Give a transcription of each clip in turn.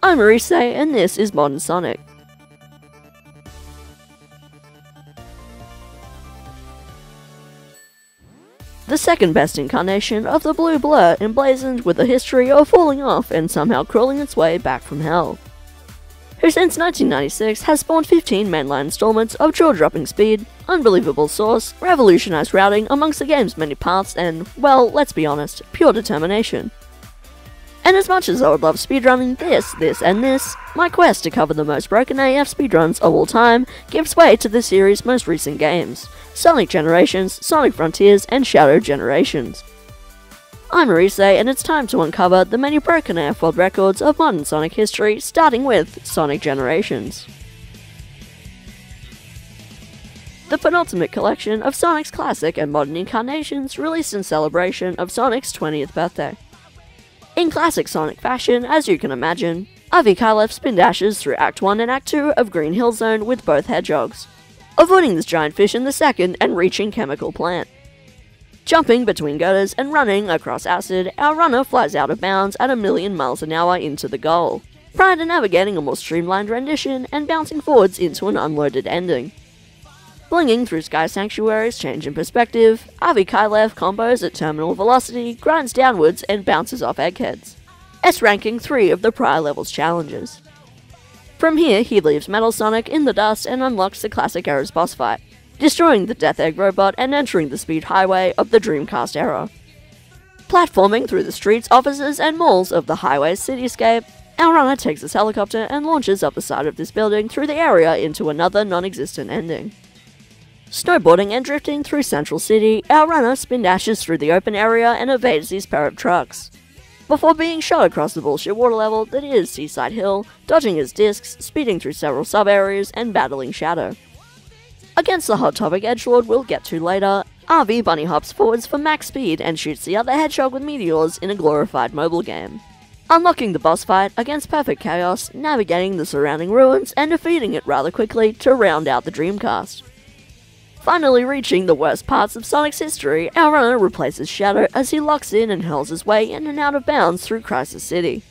I'm Orisaey, and this is Modern Sonic. The second best incarnation of the blue blur, emblazoned with a history of falling off and somehow crawling its way back from hell. Who since 1996 has spawned 15 mainline installments of jaw-dropping speed, unbelievable source, revolutionized routing amongst the game's many paths, and, well, let's be honest, pure determination. And as much as I would love speedrunning this, and this, my quest to cover the most broken AF speedruns of all time gives way to the series' most recent games, Sonic Generations, Sonic Frontiers, and Shadow Generations. I'm Orisaey, and it's time to uncover the many broken AF world records of modern Sonic history, starting with Sonic Generations. The penultimate collection of Sonic's classic and modern incarnations released in celebration of Sonic's 20th birthday. In classic Sonic fashion, as you can imagine, Avikaielef spin dashes through Act 1 and Act 2 of Green Hill Zone with both hedgehogs, avoiding this giant fish in the second and reaching Chemical Plant. Jumping between girders and running across acid, our runner flies out of bounds at 1,000,000 miles an hour into the goal, prior to navigating a more streamlined rendition and bouncing forwards into an unloaded ending. Blinging through Sky Sanctuary's change in perspective, Avikaielef combos at terminal velocity, grinds downwards, and bounces off eggheads, S-ranking 3 of the prior level's challenges. From here, he leaves Metal Sonic in the dust and unlocks the classic era's boss fight, destroying the Death Egg robot and entering the speed highway of the Dreamcast era. Platforming through the streets, offices, and malls of the highway's cityscape, our runner takes his helicopter and launches up the side of this building through the area into another non-existent ending. Snowboarding and drifting through Central City, our runner spin dashes through the open area and evades these pair of trucks, before being shot across the bullshit water level that is Seaside Hill, dodging his discs, speeding through several sub-areas, and battling Shadow. Against the Hot Topic edgelord we'll get to later, RV bunny hops forwards for max speed and shoots the other hedgehog with meteors in a glorified mobile game, unlocking the boss fight against Perfect Chaos, navigating the surrounding ruins, and defeating it rather quickly to round out the Dreamcast. Finally reaching the worst parts of Sonic's history, our runner replaces Shadow as he locks in and hurls his way in and out of bounds through Crisis City,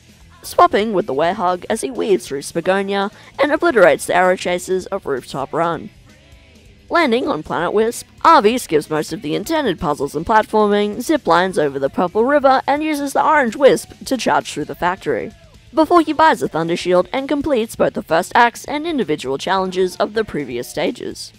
swapping with the Werehog as he weaves through Spagonia and obliterates the arrow chases of Rooftop Run. Landing on Planet Wisp, RV skips most of the intended puzzles and platforming, ziplines over the Purple River, and uses the Orange Wisp to charge through the factory, before he buys a Thunder Shield and completes both the first acts and individual challenges of the previous stages.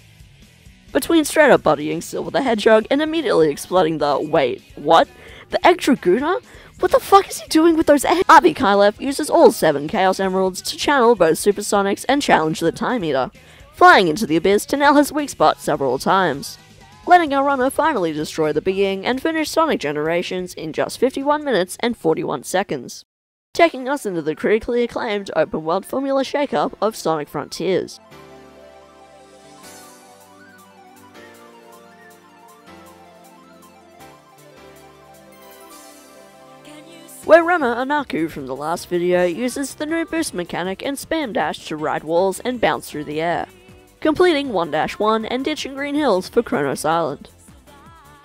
Between straight up bodying Silver the Hedgehog and immediately exploding the wait, what? The Egg Dragoona? What the fuck is he doing with those eggs? Avikaielef uses all 7 Chaos Emeralds to channel both Supersonics and challenge the Time Eater, flying into the abyss to nail his weak spot several times, letting our runner finally destroy the being and finish Sonic Generations in just 51 minutes and 41 seconds, taking us into the critically acclaimed open world formula shakeup of Sonic Frontiers. Where runner Onaku from the last video uses the new boost mechanic and spam dash to ride walls and bounce through the air, completing 1-1 and ditching Green Hills for Kronos Island,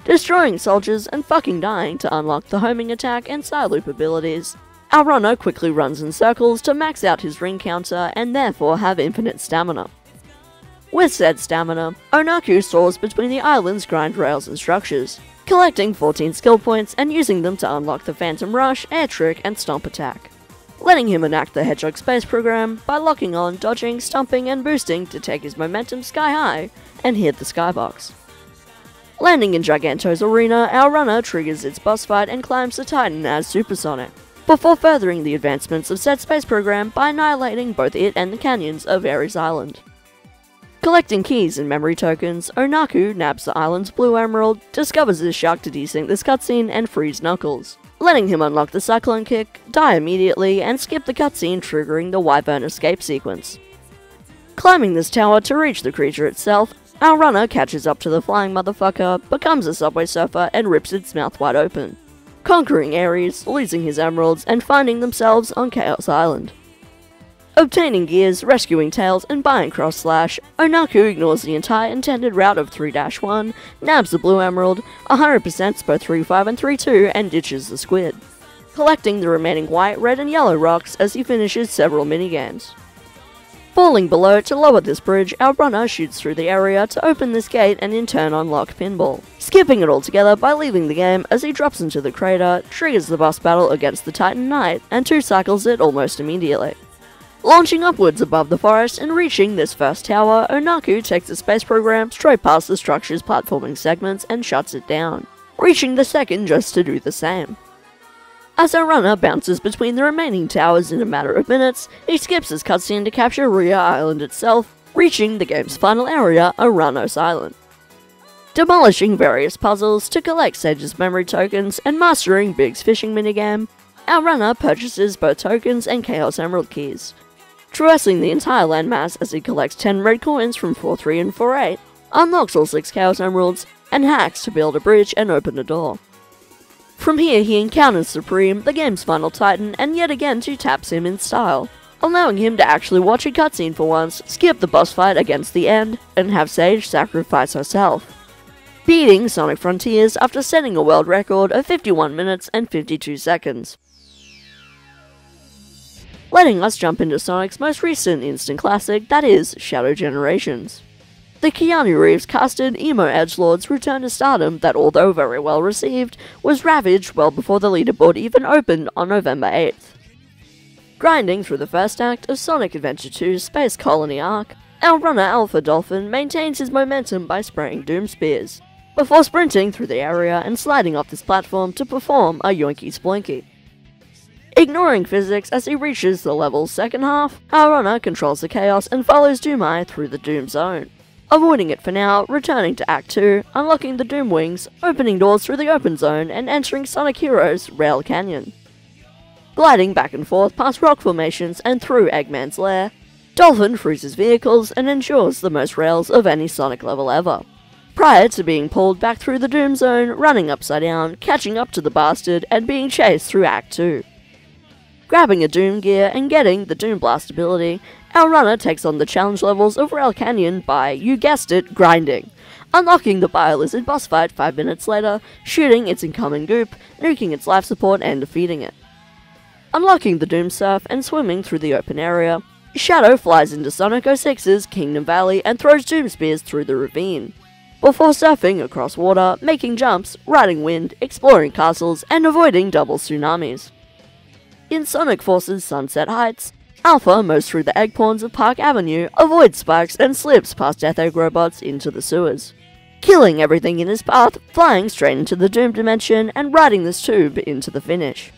destroying soldiers and fucking dying to unlock the homing attack and side loop abilities. Our runner quickly runs in circles to max out his ring counter and therefore have infinite stamina. With said stamina, Onaku soars between the island's grind rails and structures, collecting 14 skill points and using them to unlock the Phantom Rush, Air Trick, and Stomp Attack, letting him enact the Hedgehog Space program by locking on, dodging, stomping, and boosting to take his momentum sky high and hit the skybox. Landing in Giganto's arena, our runner triggers its boss fight and climbs the Titan as Supersonic, before furthering the advancements of said space program by annihilating both it and the canyons of Ares Island. Collecting keys and memory tokens, Onaku nabs the island's blue emerald, discovers his shark to desync this cutscene and frees Knuckles, letting him unlock the Cyclone Kick, die immediately, and skip the cutscene triggering the Wyvern escape sequence. Climbing this tower to reach the creature itself, our runner catches up to the flying motherfucker, becomes a Subway Surfer, and rips its mouth wide open, conquering Ares, losing his emeralds, and finding themselves on Chaos Island. Obtaining gears, rescuing Tails, and buying Cross Slash, Onaku ignores the entire intended route of 3-1, nabs the Blue Emerald, 100% both 3-5 and 3-2, and ditches the Squid, collecting the remaining white, red, and yellow rocks as he finishes several minigames. Falling below to lower this bridge, our runner shoots through the area to open this gate and in turn unlock Pinball, skipping it altogether by leaving the game as he drops into the crater, triggers the boss battle against the Titan Knight, and 2-cycles it almost immediately. Launching upwards above the forest and reaching this first tower, Onaku takes the space program straight past the structure's platforming segments and shuts it down, reaching the second just to do the same. As our runner bounces between the remaining towers in a matter of minutes, he skips his cutscene to capture Ria Island itself, reaching the game's final area, Aranos Island. Demolishing various puzzles to collect Sage's memory tokens and mastering Big's fishing minigame, our runner purchases both tokens and Chaos Emerald keys, traversing the entire landmass as he collects 10 red coins from 4-3 and 4-8, unlocks all 6 Chaos Emeralds, and hacks to build a bridge and open a door. From here he encounters Supreme, the game's final titan, and yet again she taps him in style, allowing him to actually watch a cutscene for once, skip the boss fight against the end, and have Sage sacrifice herself, beating Sonic Frontiers after setting a world record of 51 minutes and 52 seconds. Letting us jump into Sonic's most recent instant classic, that is, Shadow Generations. The Keanu Reeves casted emo edgelords return to stardom that, although very well received, was ravaged well before the leaderboard even opened on November 8th. Grinding through the first act of Sonic Adventure 2's Space Colony arc, our runner Alpha Dolphin maintains his momentum by spraying Doom Spears, before sprinting through the area and sliding off this platform to perform a Yoinky Sploinky. Ignoring physics as he reaches the level's second half, our runner controls the chaos and follows Doomeye through the Doom Zone, avoiding it for now, returning to Act 2, unlocking the Doom Wings, opening doors through the open zone, and entering Sonic Heroes' Rail Canyon. Gliding back and forth past rock formations and through Eggman's lair, Dolphin freezes vehicles and ensures the most rails of any Sonic level ever, prior to being pulled back through the Doom Zone, running upside down, catching up to the bastard, and being chased through Act 2. Grabbing a Doom Gear and getting the Doom Blast ability, our runner takes on the challenge levels of Rail Canyon by, you guessed it, grinding, unlocking the Bio-Lizard boss fight 5 minutes later, shooting its incoming goop, nuking its life support and defeating it. Unlocking the Doom Surf and swimming through the open area, Shadow flies into Sonic 06's Kingdom Valley and throws Doom Spears through the ravine, before surfing across water, making jumps, riding wind, exploring castles, and avoiding double tsunamis. In Sonic Force's Sunset Heights, Alpha mows through the egg pawns of Park Avenue, avoids spikes, and slips past Death Egg robots into the sewers, killing everything in his path, flying straight into the Doom Dimension, and riding this tube into the finish.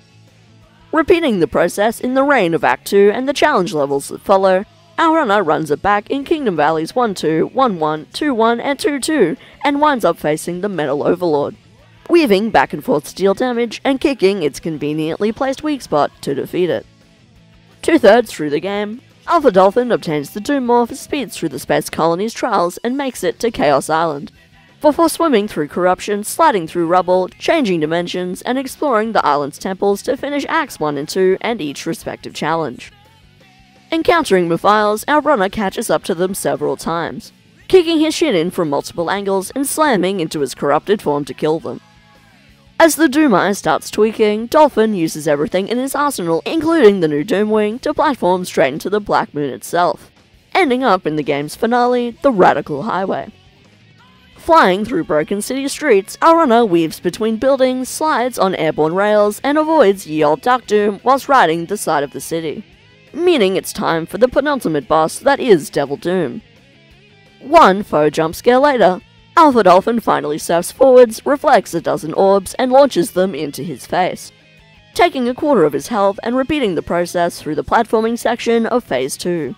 Repeating the process in the reign of Act 2 and the challenge levels that follow, our runner runs it back in Kingdom Valleys 1-2, 1-1, 2-1, and 2-2, and winds up facing the Metal Overlord, weaving back and forth steel damage and kicking its conveniently placed weak spot to defeat it. 2/3 through the game, Alpha Dolphin obtains the Doom Morph, speeds through the Space Colony's trials, and makes it to Chaos Island, before swimming through corruption, sliding through rubble, changing dimensions, and exploring the island's temples to finish Acts 1 and 2 and each respective challenge. Encountering Mephiles, our runner catches up to them several times, kicking his shit in from multiple angles and slamming into his corrupted form to kill them. As the Doomeye starts tweaking, Dolphin uses everything in his arsenal, including the new Doom Wing, to platform straight into the Black Moon itself, ending up in the game's finale, the Radical Highway. Flying through broken city streets, our runner weaves between buildings, slides on airborne rails, and avoids Ye Olde Duck Doom whilst riding the side of the city, meaning it's time for the penultimate boss that is Devil Doom. One faux jump scare later, Alpha Dolphin finally surfs forwards, reflects a dozen orbs, and launches them into his face, taking a quarter of his health and repeating the process through the platforming section of Phase 2.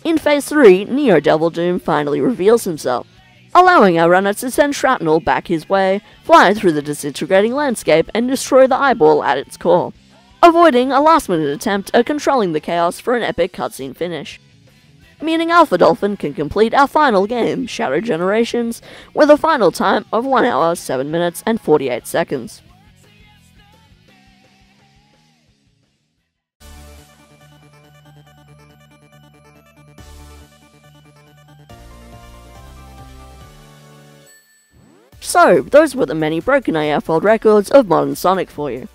In Phase 3, Neo Devil Doom finally reveals himself, allowing our runner to send shrapnel back his way, fly through the disintegrating landscape, and destroy the eyeball at its core, avoiding a last-minute attempt at controlling the chaos for an epic cutscene finish, meaning Alpha Dolphin can complete our final game, Shadow Generations, with a final time of 1 hour, 7 minutes, and 48 seconds. So, those were the many broken AF world records of modern Sonic for you.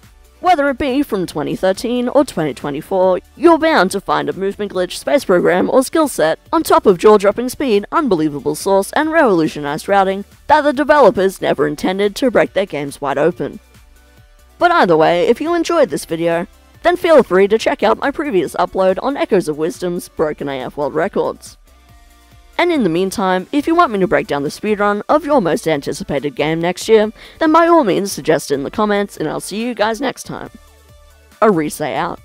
Whether it be from 2013 or 2024, you're bound to find a movement glitch, space program, or skill set, on top of jaw-dropping speed, unbelievable source, and revolutionized routing, that the developers never intended to break their games wide open. But either way, if you enjoyed this video, then feel free to check out my previous upload on Echoes of Wisdom's Broken AF World Records. And in the meantime, if you want me to break down the speedrun of your most anticipated game next year, then by all means suggest it in the comments, and I'll see you guys next time. Orisaey out.